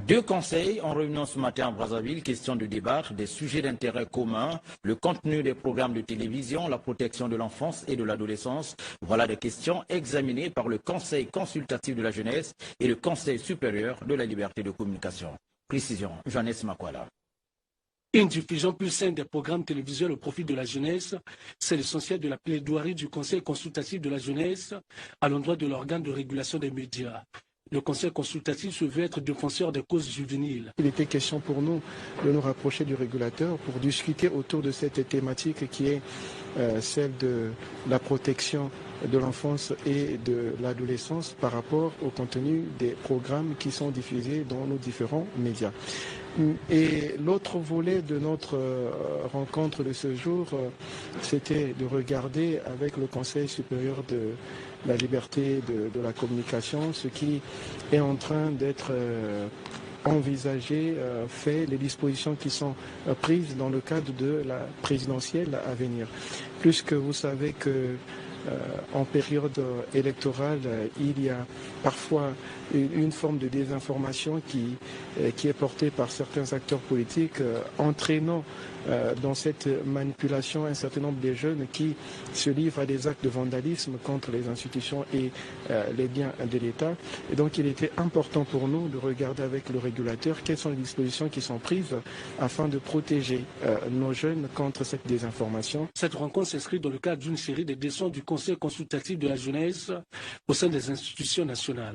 Deux conseils en réunion ce matin à Brazzaville, question de débattre des sujets d'intérêt commun, le contenu des programmes de télévision, la protection de l'enfance et de l'adolescence. Voilà des questions examinées par le Conseil consultatif de la jeunesse et le Conseil supérieur de la liberté de communication. Précision, Johannes Makwala. Une diffusion plus saine des programmes télévisuels au profit de la jeunesse, c'est l'essentiel de la plaidoirie du Conseil consultatif de la jeunesse à l'endroit de l'organe de régulation des médias. Le Conseil consultatif se veut être défenseur des causes juvéniles. Il était question pour nous de nous rapprocher du régulateur pour discuter autour de cette thématique qui est celle de la protection de l'enfance et de l'adolescence par rapport au contenu des programmes qui sont diffusés dans nos différents médias. Et l'autre volet de notre rencontre de ce jour, c'était de regarder avec le Conseil supérieur de la liberté de la communication ce qui est en train d'être envisagé, fait, les dispositions qui sont prises dans le cadre de la présidentielle à venir. Puisque vous savez que en période électorale, il y a parfois une forme de désinformation qui est portée par certains acteurs politiques, entraînant dans cette manipulation un certain nombre de jeunes qui se livrent à des actes de vandalisme contre les institutions et les biens de l'État. Et donc il était important pour nous de regarder avec le régulateur quelles sont les dispositions qui sont prises afin de protéger nos jeunes contre cette désinformation. Cette rencontre s'inscrit dans le cadre d'une série de décisions du Conseil consultatif de la jeunesse au sein des institutions nationales.